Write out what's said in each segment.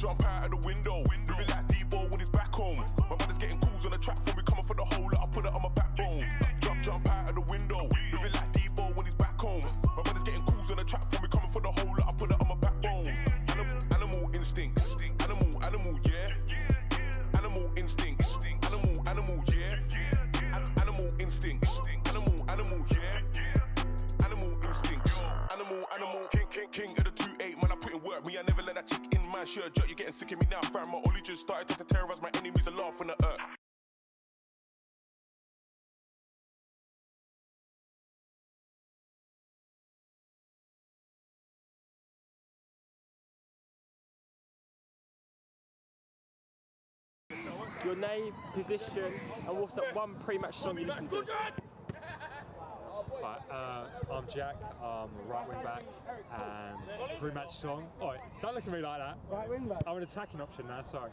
Jump out of the window, moving like D-ball when he's back home. My brother's getting calls on the track for me, coming for the hole, I put it on my backbone. Jump out of the window, moving like D-ball when he's back home. My brother's getting calls on the track for me, coming for the hole, I put it on my backbone. Animal instincts, animal, yeah. Animal instincts, animal, yeah. Animal instincts, animal, yeah. Animal instincts, animal. King of the 2-8, man, I put in work. Me, I never let that chick in my shirt. You're getting sick of me now, fam. My only just started to terrorize my enemies and laugh on the earth. Your name, position, and what's that one pre-match song you listen to? Right, I'm Jack, I'm a right wing back, and pre-match song. Oh, don't look at me like that. Right wing back. I'm an attacking option now, sorry.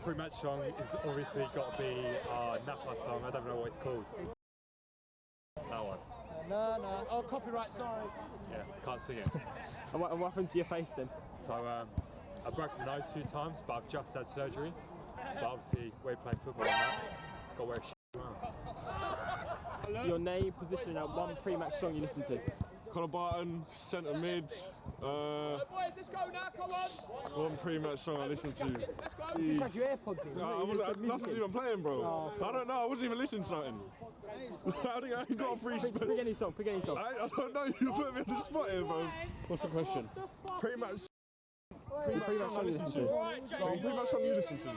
Pre-match song is obviously got to be Napa song, I don't know what it's called. That one. No. Oh, copyright, sorry. Yeah, can't sing it. And what happened to your face then? So, I've broken my nose a few times, but I've just had surgery. But obviously, we're playing football and that. Got to wear a mask. Your name, position, and one pre-match song you listen to? Connor Barton, centre mid. Boys, let's go now, come on! One pre-match song I listen to. You like your AirPods in? Nothing's even playing, bro. I don't know. I wasn't even listening to nothing. I ain't got a free spin. Pick any song. I don't know. You put me on the spot here, bro. What's the question? Pre-match song I listen to. Pre-match song you listen to.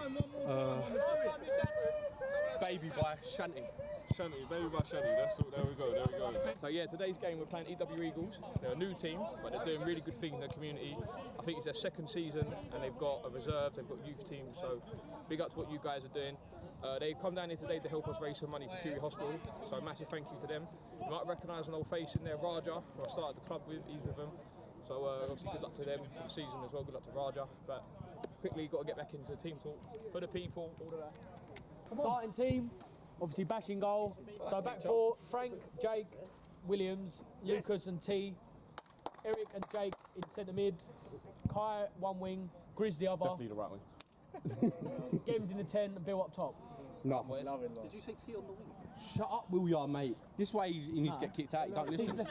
Baby by Shanty. Baby by Shanty. That's all. There we go. So yeah, today's game we're playing EW Eagles. They're a new team, but they're doing really good things in the community. I think it's their second season, and they've got a reserve, they've got youth teams. So big up to what you guys are doing. They come down here today to help us raise some money for Curie Hospital. So massive thank you to them. You might recognise an old face in there, Raja, who I started the club with. He's with them. So obviously good luck to them for the season as well. Good luck to Raja. But quickly got to get back into the team talk for the people. All of that. Starting team, obviously bashing goal. So back four, Frank, Jake, Williams, Lucas and T. Eric and Jake in centre mid. Kai, one wing. Grizz the other. Definitely the right wing. Games in the 10 and Bill up top. No. Did you say T on the wing? Shut up, Will ya, mate. This way he needs to get kicked out. You don't listen.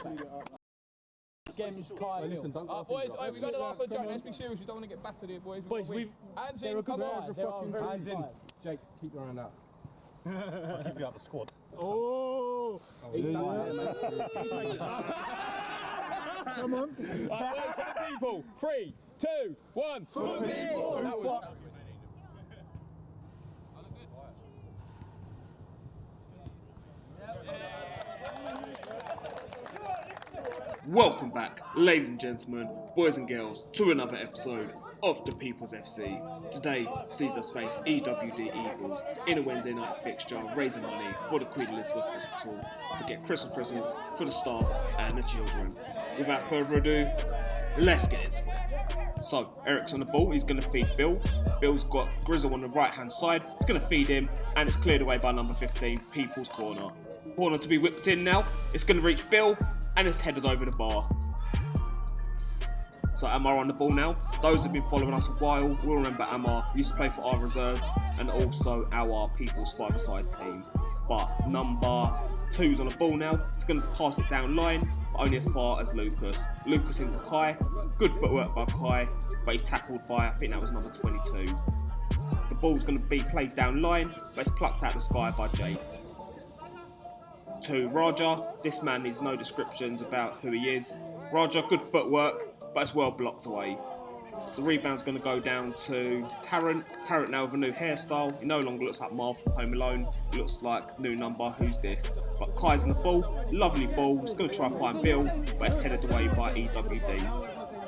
Games, Kai, Listen, Bill. don't Boys, we've had enough of Jack. Let's be serious. We don't want to get battered here, boys. Boys, hands they're in, a good come on. side. Hands in. Jake, keep your hand out. I'll keep you out the squad. Oh! He's done it. Come on. Right, boys, for the people. 3, 2, 1. For the people. Welcome back, ladies and gentlemen, boys and girls, to another episode of the People's FC. Today sees us face EWD Eagles in a Wednesday night fixture, raising money for the Queen Elizabeth Hospital to get Christmas presents for the staff and the children. Without further ado, let's get into it. So, Eric's on the ball, he's going to feed Bill. Bill's got Grizzle on the right hand side, he's going to feed him, and it's cleared away by number 15, People's Corner. Corner to be whipped in now, it's going to reach Bill, and it's headed over the bar. So Amar on the ball now. Those who've been following us a while will remember Amar used to play for our reserves and also our People's five-a-side team. But number 2's on the ball now. He's going to pass it down line, but only as far as Lucas. Lucas into Kai. Good footwork by Kai, but he's tackled by, I think that was number 22. The ball's going to be played down line, but it's plucked out the sky by Jake. To Raja, this man needs no descriptions about who he is. Raja, good footwork, but it's well blocked away. The rebound's going to go down to Tarrant. Tarrant now with a new hairstyle. He no longer looks like Marv from Home Alone. He looks like new number, who's this? But Kai's in the ball, lovely ball. He's going to try and find Bill, but it's headed away by EWD.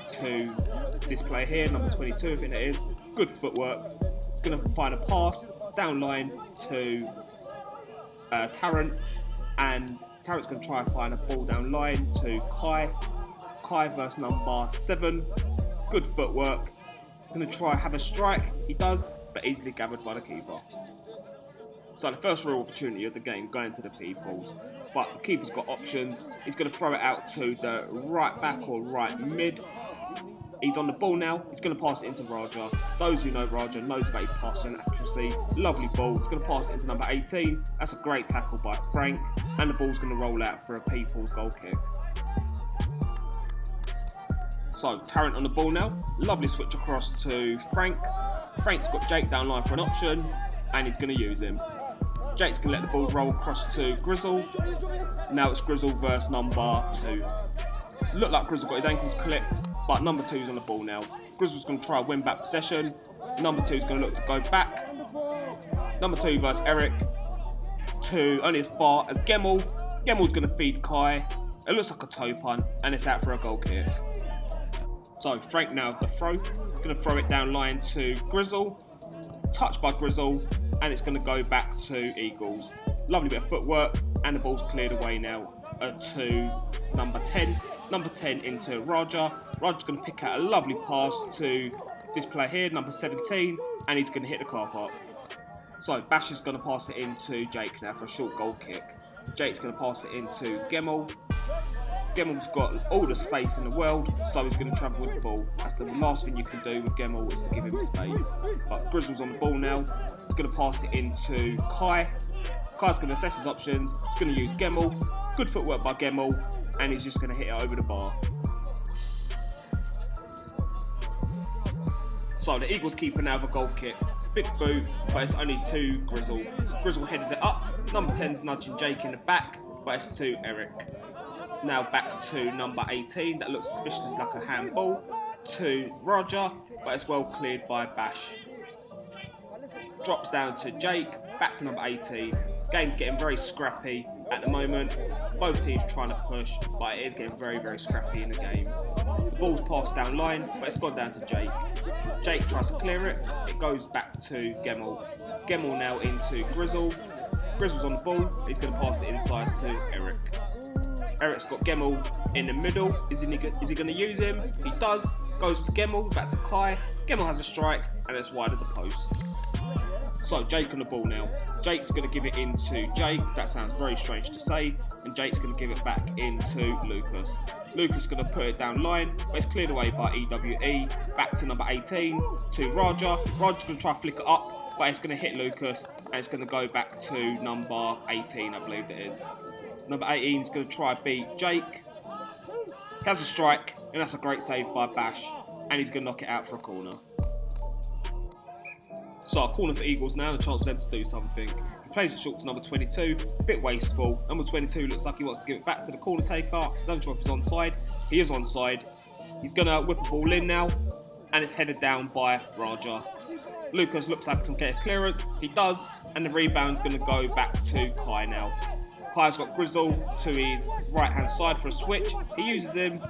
To this player here, number 22, I think it is. Good footwork. He's going to find a pass. It's down line to Tarrant. And Tarrant's going to try and find a ball down line to Kai. Kai versus number 7. Good footwork. He's going to try and have a strike. He does, but easily gathered by the keeper. So the first real opportunity of the game going to the Peoples. But the keeper's got options. He's going to throw it out to the right back or right mid. He's on the ball now. He's going to pass it into Raja. Those who know Raja knows about his passing accuracy. Lovely ball. He's going to pass it into number 18. That's a great tackle by Frank. And the ball's going to roll out for a people's goal kick. So, Tarrant on the ball now. Lovely switch across to Frank. Frank's got Jake down line for an option. And he's going to use him. Jake's going to let the ball roll across to Grizzle. Now it's Grizzle versus number 2. Looked like Grizzle got his ankles clipped, but number 2's on the ball now. Grizzle's going to try and win back possession. Number 2's going to look to go back. Number 2 versus Eric. 2 only as far as Gemmel. Gemmel's going to feed Kai. It looks like a toe punt, and it's out for a goal kick. So Frank now with the throw. He's going to throw it down line to Grizzle. Touched by Grizzle, and it's going to go back to Eagles. Lovely bit of footwork, and the ball's cleared away now to number 10. Number 10 into Raja. Raja's going to pick out a lovely pass to this player here, number 17, and he's going to hit the car park. So Bash is going to pass it into Jake now for a short goal kick. Jake's going to pass it into Gemmel. Gemmel's got all the space in the world, so he's going to travel with the ball. That's the last thing you can do with Gemmel, is to give him space. But Grizzle's on the ball now. He's going to pass it into Kai. Kai's going to assess his options. He's going to use Gemmel. Good footwork by Gemmel, and he's just going to hit it over the bar. So the Eagles keeper now have a goal kick. Big boot, but it's only to Grizzle. Grizzle heads it up. Number 10's nudging Jake in the back, but it's to Eric. Now back to number 18, that looks suspiciously like a handball, to Raja, but it's well cleared by Bash. Drops down to Jake, back to number 18. Game's getting very scrappy at the moment. Both teams trying to push, but it is getting very, very scrappy in the game. The ball's passed down line, but it's gone down to Jake. Jake tries to clear it, it goes back to Gemmel. Gemmel now into Grizzle. Grizzle's on the ball, he's going to pass it inside to Eric. Eric's got Gemmel in the middle. Is he going to use him? He does. Goes to Gemmel, back to Kai. Gemmel has a strike, and it's wide of the post. So Jake on the ball now. Jake's going to give it into Jake. That sounds very strange to say. And Jake's going to give it back into Lucas. Lucas is going to put it down line, but it's cleared away by EWE. Back to number 18, to Raja. Raja's going to try to flick it up, but it's going to hit Lucas, and it's going to go back to number 18, I believe it is. Number 18 is going to try and beat Jake. He has a strike, and that's a great save by Bash, and he's going to knock it out for a corner. So a corner for Eagles now, a chance for them to do something. He plays it short to number 22, a bit wasteful. Number 22 looks like he wants to give it back to the corner taker. He's unsure if he's onside. He is onside. He's going to whip a ball in now, and it's headed down by Raja. Lucas looks like some get a clearance. He does, and the rebound's going to go back to Kai now. Kai's got Grizzle to his right hand side for a switch. He uses him.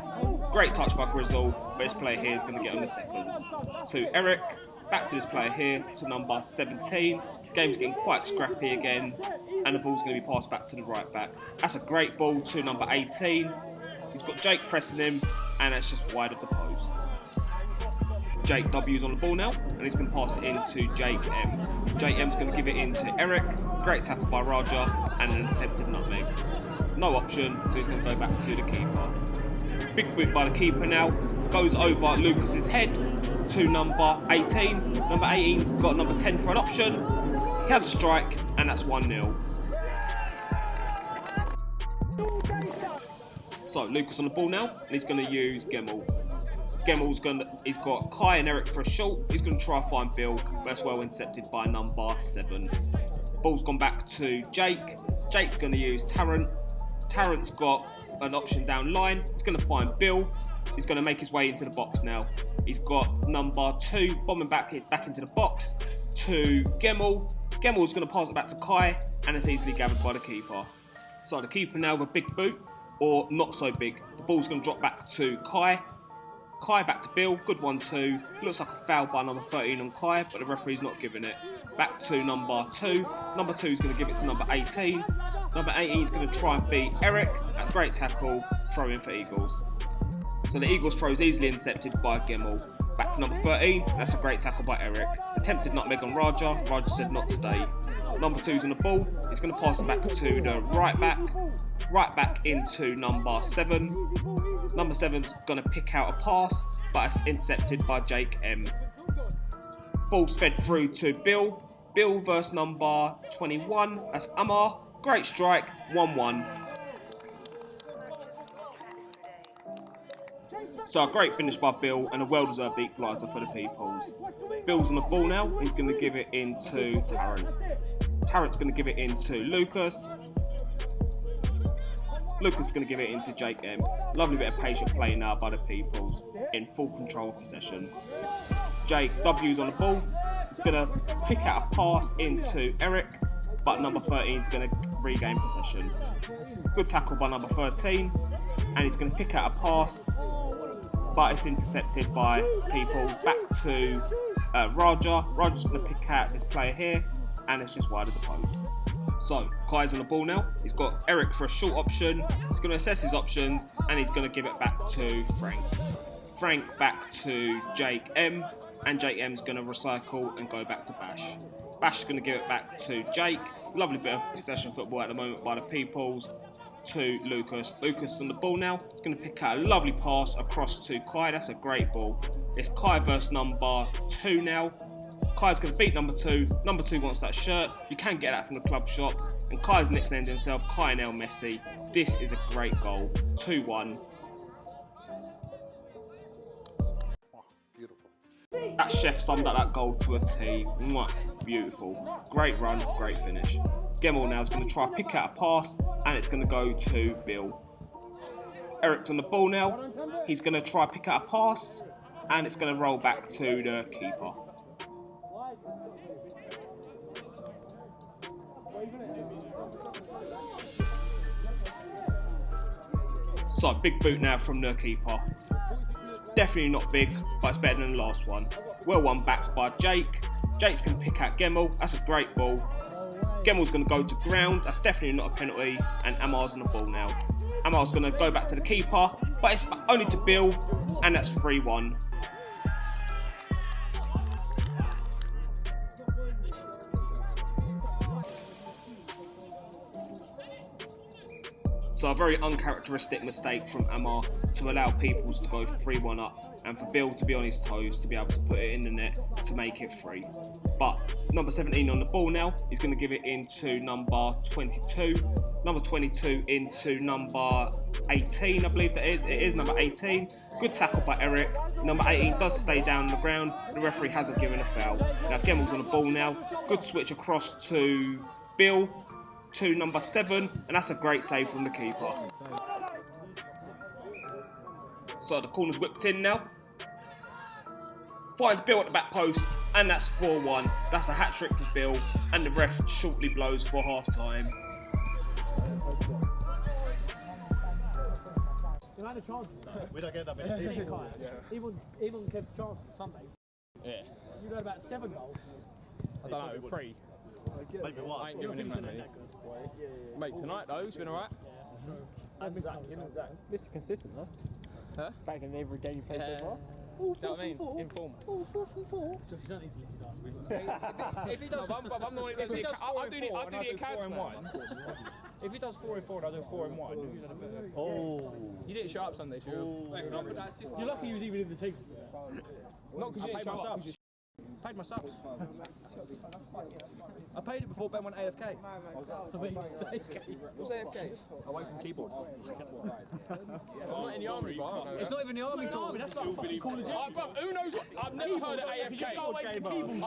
Great touch by Grizzle, but this player here is going to get on the seconds. To Eric, back to this player here, to number 17. Game's getting quite scrappy again, and the ball's going to be passed back to the right back. That's a great ball to number 18. He's got Jake pressing him, and that's just wide of the post. Jake W's on the ball now, and he's going to pass it into Jake M. Jake M's going to give it into Eric. Great tackle by Raja, and an attempted nutmeg. No option, so he's going to go back to the keeper. Big boot by the keeper now. Goes over Lucas's head to number 18. Number 18's got number 10 for an option. He has a strike, and that's 1-0. So Lucas on the ball now, and he's going to use Gemmel. He's got Kai and Eric for a short. He's going to try and find Bill, but that's well intercepted by number 7. Ball's gone back to Jake. Jake's going to use Tarrant. Tarrant's got an option down line. He's going to find Bill. He's going to make his way into the box now. He's got number 2 bombing back into the box to Gemmel. Gemmel's going to pass it back to Kai, and it's easily gathered by the keeper. So the keeper now with a big boot, or not so big. The ball's going to drop back to Kai. Kai back to Bill, good 1-2. Looks like a foul by number 13 on Kai, but the referee's not giving it. Back to number 2. Number 2 is going to give it to number 18. Number 18 is going to try and beat Eric. A great tackle, throw in for Eagles. So the Eagles throw is easily intercepted by Gemmel. Back to number 13, that's a great tackle by Eric. Attempted nutmeg on Raja, Raja said not today. Number 2's on the ball. He's going to pass it back to the right back into number 7. Number 7's going to pick out a pass, but it's intercepted by Jake M. Ball's fed through to Bill. Bill versus number 21. That's Amar. Great strike, 1-1. So a great finish by Bill and a well-deserved equaliser for the Peoples. Bill's on the ball now. He's going to give it into Tarrant. Tarrant's going to give it into Lucas. Lucas is going to give it into Jake M. Lovely bit of patient play now by the Peoples in full control of possession. Jake W's on the ball. He's going to pick out a pass into Eric, but number 13 is going to regain possession. Good tackle by number 13, and he's going to pick out a pass, but it's intercepted by Peoples. Back to Raja. Raja's going to pick out this player here, and it's just wide of the post. So, Kai's on the ball now. He's got Eric for a short option. He's going to assess his options, and he's going to give it back to Frank. Frank back to Jake M, and Jake M's going to recycle and go back to Bash. Bash is going to give it back to Jake. Lovely bit of possession football at the moment by the Peoples to Lucas. Lucas on the ball now. He's going to pick out a lovely pass across to Kai. That's a great ball. It's Kai versus number 2 now. Kai's going to beat number 2. Number 2 wants that shirt. You can get that from the club shop. And Kai's nicknamed himself Kionel Messi. This is a great goal. 2-1. That chef summed up that goal to a T. Mwah. Beautiful. Great run, great finish. Gemmell now is going to try pick out a pass, and it's going to go to Bill. Eric's on the ball now. He's going to try pick out a pass, and it's going to roll back to the keeper. So big boot now from the keeper. Definitely not big, but it's better than the last one. Well won back by Jake. Jake's going to pick out Gemmell. That's a great ball. Gemmell's going to go to ground. That's definitely not a penalty. And Amar's on the ball now. Amar's going to go back to the keeper, but it's only to Bill, and that's 3-1. So a very uncharacteristic mistake from Amar to allow Peoples to go 3-1 up, and for Bill to be on his toes to be able to put it in the net to make it 3. But number 17 on the ball now. He's going to give it into number 22. Number 22 into number 18, I believe that is. It is number 18. Good tackle by Eric. Number 18 does stay down on the ground. The referee hasn't given a foul. Now Gemmell's on the ball now. Good switch across to Bill. To number 7, and that's a great save from the keeper. So the corner's whipped in now. Finds Bill at the back post, and that's 4-1. That's a hat-trick for Bill, and the ref shortly blows for half-time. We don't get that many. Even Kev's chances Sunday. Yeah. You got about 7 goals. I don't know, 3. Maybe one. I ain't giving him that many. Mate, tonight though, he's been alright. And Zach, Mr. Consistent though. Huh? Back in every game you played so far. You know what I mean? Informal. Josh, you don't need to lick his ass. If he does, I'm the one who does the I do the accounts now. If he does 4 and 4 and I do 4 and 1, who's on a better? Oh. You didn't show up Sunday, so You're lucky he was even in the team. not because you didn't show up. Paid my subs. I paid it before Ben went AFK. What's AFK? Away from keyboard. I'm not in the army, bro. It's not even the army talk. That's not fucking Call of Duty. Who knows what? I've never heard of AFK. I've I played Battlefield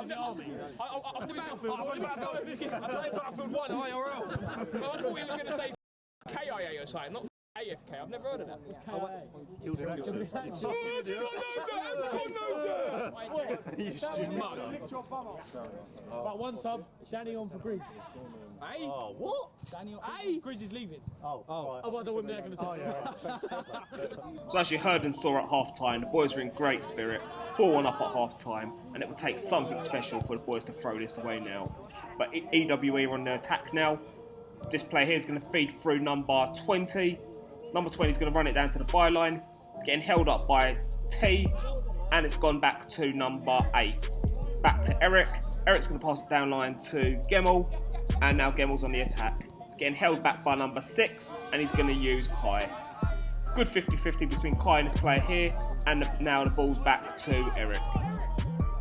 1 IRL. I thought he was going to say KIA or something, not AFK. I've never heard of that. Killed in action. You stupid mug. But 1 sub, Danny on for Grizz. Hey? Oh, what? Hey! Grizz is leaving. Oh. Otherwise I wouldn't be going to say. So as you heard and saw at half-time, the boys were in great spirit. 4-1 up at half-time, and it would take something special for the boys to throw this away now. But EWE are on the attack now. This player here is going to feed through number 20. Number 20 is going to run it down to the byline. It's getting held up by T, and it's gone back to number 8. Back to Eric. Eric's going to pass it down line to Gemmell. and now Gemmel's on the attack. He's getting held back by number 6, and he's going to use Kai. Good 50-50 between Kai and this player here, and now the ball's back to Eric.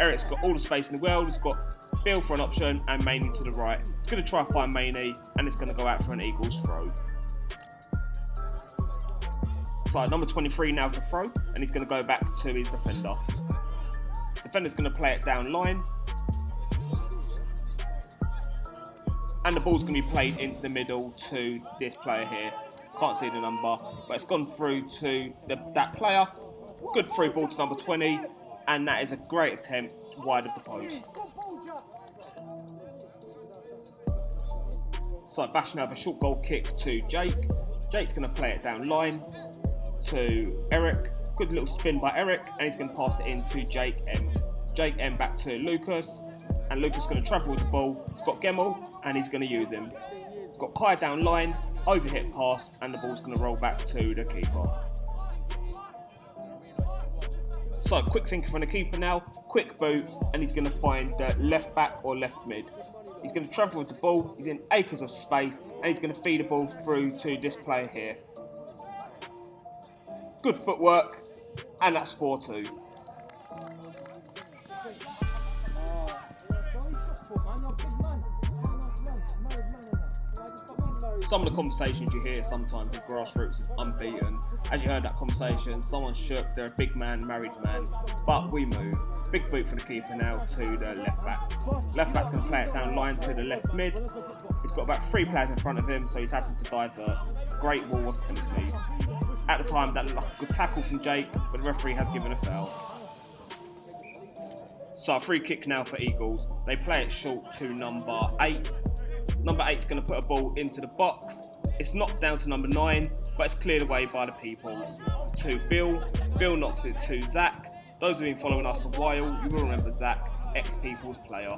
Eric's got all the space in the world. He's got Bill for an option and Maney to the right. He's going to try and find Maney, and it's going to go out for an Eagles throw. So number 23 now to throw, and he's going to go back to his defender. Defender's going to play it down line, and the ball's going to be played into the middle to this player here. Can't see the number, but it's gone through to that player. Good through ball to number 20, and that is a great attempt wide of the post. So Bash now have a short goal kick to Jake. Jake's going to play it down line to Eric. Good little spin by Eric, and he's going to pass it in to Jake M. Jake M back to Lucas, and Lucas is going to travel with the ball. He's got Gemmel, and he's going to use him. He's got Kai down line, overhit pass, and the ball's going to roll back to the keeper. So quick thinking from the keeper now, quick boot, and he's going to find the left back or left mid. He's going to travel with the ball, he's in acres of space, and he's going to feed the ball through to this player here. Good footwork, and that's 4-2. Some of the conversations you hear sometimes in Grassroots is unbeaten. As you heard that conversation, someone's shook, they're a big man, married man, but we move. Big boot for the keeper now to the left back. Left back's going to play it down line to the left mid. He's got about 3 players in front of him, so he's having to divert. Great wall of Thames lead. At the time, that looked like a good tackle from Jake, but the referee has given a foul. So a free kick now for Eagles. They play it short to number 8. Number 8's going to put a ball into the box. It's knocked down to number 9, but it's cleared away by the Peoples. To Bill. Bill knocks it to Zach. Those who've been following us a while, you will remember Zach, ex-Peoples player.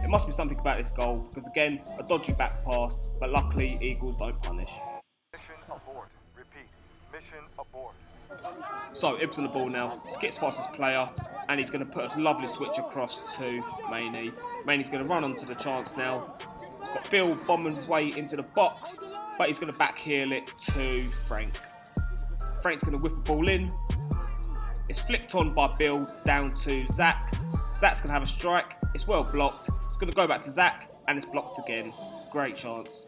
It must be something about this goal, because again, a dodgy back pass, but luckily Eagles don't punish. Mission abort. Repeat. Mission abort. So Ibs on the ball now, skips past this player, and he's going to put a lovely switch across to Maney. Maney's going to run onto the chance now. He's got Bill bombing his way into the box, but he's going to backheel it to Frank. Frank's going to whip the ball in. It's flicked on by Bill down to Zach. Zach's going to have a strike. It's well blocked. It's going to go back to Zach, and it's blocked again. Great chance.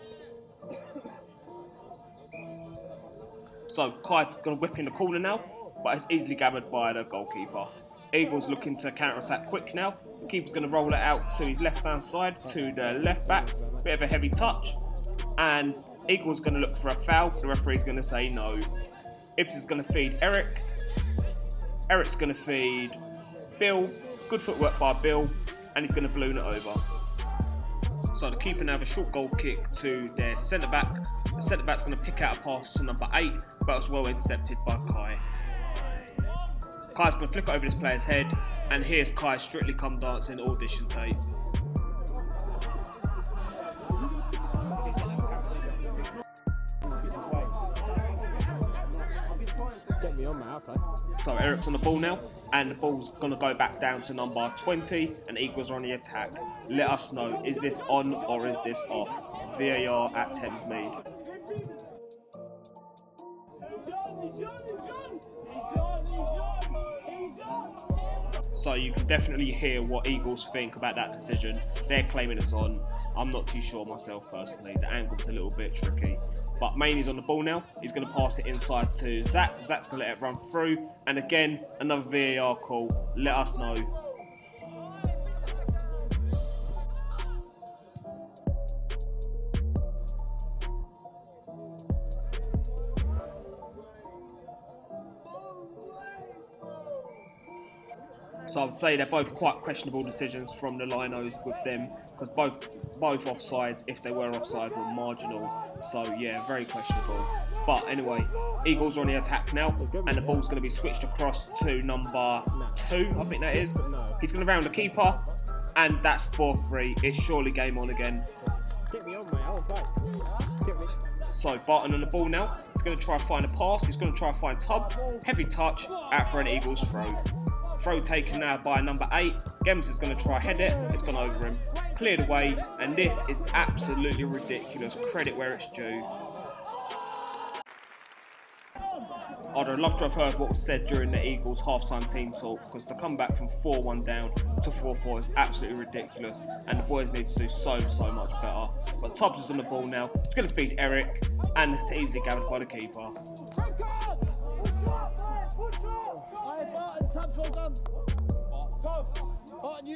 So Kai's going to whip in the corner now, but it's easily gathered by the goalkeeper. Eagles looking to counter-attack quick now. The keeper's going to roll it out to his left-hand side, to the left back. Bit of a heavy touch. And Eagles going to look for a foul. The referee's going to say no. Ibs is going to feed Eric. Eric's going to feed Bill. Good footwork by Bill. And he's going to balloon it over. So the keeper now have a short goal kick to their centre-back. The centre-back's going to pick out a pass to number 8, but it's well intercepted by Kai. Kai's going to flick it over this player's head, and here's Kai Strictly Come Dancing audition tape. Get me on, mate, okay. So Eric's on the ball now, and the ball's going to go back down to number 20, and Eagles are on the attack. Let us know, is this on or is this off? VAR at Thamesmead. So you can definitely hear what Eagles think about that decision. They're claiming it's on. I'm not too sure myself personally. The angle's a little bit tricky. But Maney's on the ball now. He's going to pass it inside to Zach. Zach's going to let it run through. And again, another VAR call. Let us know. So I would say they're both quite questionable decisions from the linos with them, because both offsides, if they were offside, were marginal. So yeah, very questionable. But anyway, Eagles are on the attack now, and the ball's going to be switched across to number 2, I think that is. He's going to round the keeper, and that's 4-3. It's surely game on again. Get me on, mate. I'll play. Get me. So Barton on the ball now. He's going to try and find a pass. He's going to try and find Tubbs. Heavy touch out for an Eagles throw. Throw taken now by number 8. Gems is going to try head it. It's gone over him. cleared away, and this is absolutely ridiculous. Credit where it's due. I'd love to have heard what was said during the Eagles half-time team talk, because to come back from 4-1 down to 4-4 is absolutely ridiculous, and the boys need to do so much better. But Tubbs is on the ball now. It's going to feed Eric, and it's easily gathered by the keeper.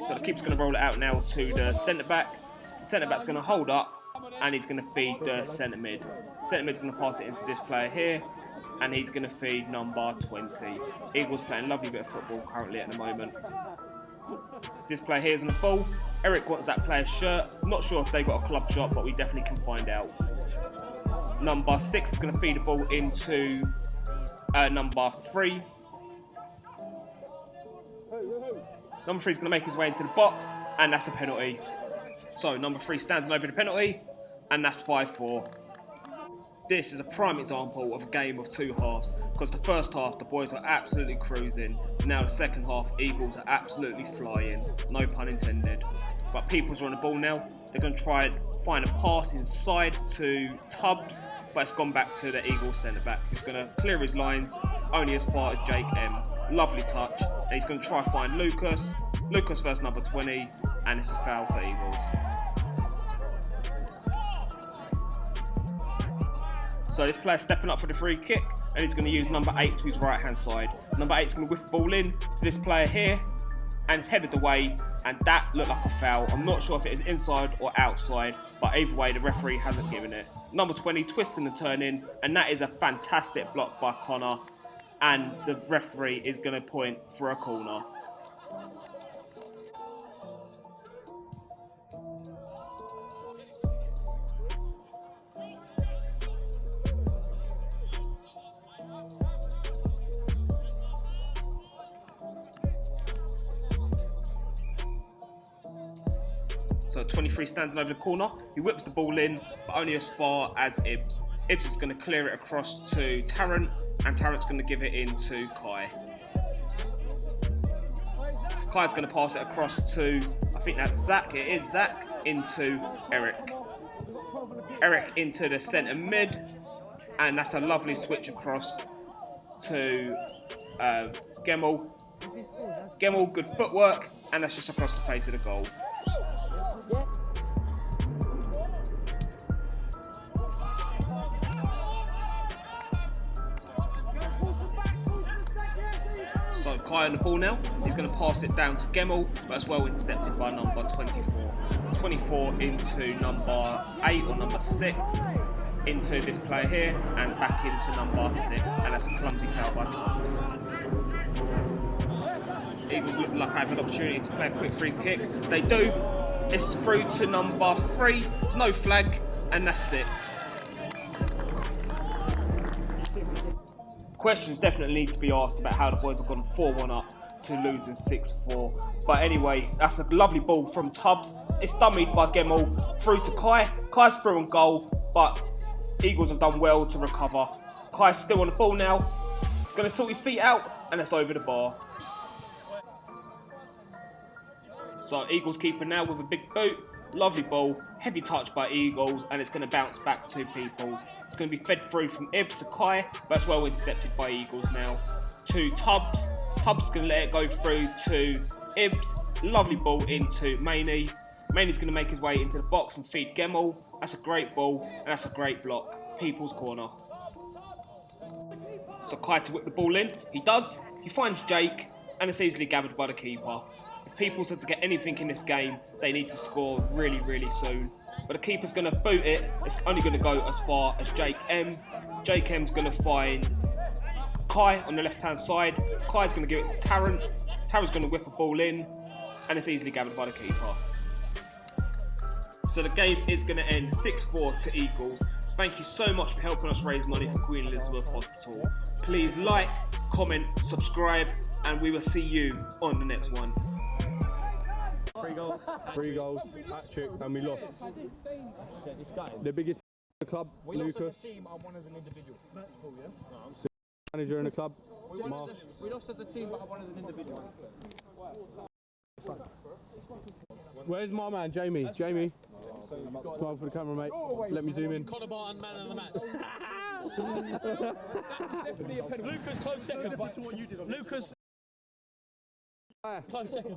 So the keeper's going to roll it out now to the centre-back. The centre-back's going to hold up, and he's going to feed the centre-mid. Centre-mid's going to pass it into this player here, and he's going to feed number 20. Eagles playing a lovely bit of football currently at the moment. This player here is on the ball. Eric wants that player's shirt. Not sure if they got a club shot, but we definitely can find out. Number 6 is going to feed the ball into number 3. Number 3 is going to make his way into the box, and that's a penalty. So number 3 standing over the penalty, and that's 5-4. This is a prime example of a game of two halves, because the first half the boys are absolutely cruising. Now the second half, Eagles are absolutely flying, no pun intended. But Peoples are on the ball now. They're going to try and find a pass inside to Tubbs, but it's gone back to the Eagles centre back. He's going to clear his lines only as far as Jake M. Lovely touch. And he's going to try and find Lucas. Lucas versus number 20, and it's a foul for Eagles. So this player's stepping up for the free kick, and he's going to use number 8 to his right hand side. Number 8's going to whip the ball in to this player here, and it's headed away, and that looked like a foul. I'm not sure if it is inside or outside, but either way the referee hasn't given it. Number 20 twisting and turning, and that is a fantastic block by Connor, and the referee is going to point for a corner. So 23 standing over the corner, he whips the ball in, but only as far as Ibbs. Ibbs is going to clear it across to Tarrant, and Tarrant's going to give it in to Kai. Kai's going to pass it across to, I think that's Zach, it is Zach, into Eric. Eric into the centre mid, and that's a lovely switch across to Gemmell. Gemmell, good footwork, and that's just across the face of the goal. So Kai on the ball now, he's going to pass it down to Gemmell, but it's well intercepted by number 24. 24 into number 8 or number 6, into this player here, and back into number 6, and that's a clumsy foul by Tubbs. Eagles look like I have an opportunity to play a quick free kick. They do. It's through to number 3. There's no flag, and that's 6. Questions definitely need to be asked about how the boys have gone 4-1 up to losing 6-4. But anyway, that's a lovely ball from Tubbs. It's dummied by Gemmell through to Kai. Kai's through on goal, but Eagles have done well to recover. Kai's still on the ball now. He's going to sort his feet out, and it's over the bar. So Eagles keeper now with a big boot. Lovely ball, heavy touch by Eagles, and it's going to bounce back to Peoples. It's going to be fed through from Ibbs to Kai, but it's well intercepted by Eagles now. To Tubbs. Tubbs is going to let it go through to Ibbs. Lovely ball into Maney. Maney's going to make his way into the box and feed Gemmell. That's a great ball, and that's a great block. People's corner. So Kai to whip the ball in. He does. He finds Jake, and it's easily gathered by the keeper. If Peoples have to get anything in this game, they need to score really, really soon. But the keeper's going to boot it. It's only going to go as far as Jake M. Jake M's going to find Kai on the left-hand side. Kai's going to give it to Tarrant. Tarrant's going to whip a ball in, and it's easily gathered by the keeper. So the game is going to end 6-4 to Eagles. Thank you so much for helping us raise money for Queen Elizabeth Hospital. Please like, comment, subscribe, and we will see you on the next one. 3 goals, hat-trick, and we lost. The biggest in the club, Lucas. Team, I won as an individual. Manager in the club, Marsh. We lost as a team, but I won as an individual. Where's my man, Jamie? Jamie. Smile for the camera, mate. Let me zoom in. Connor Barton, man of the match. Definitely a penalty. Lucas, close second. Lucas, close second.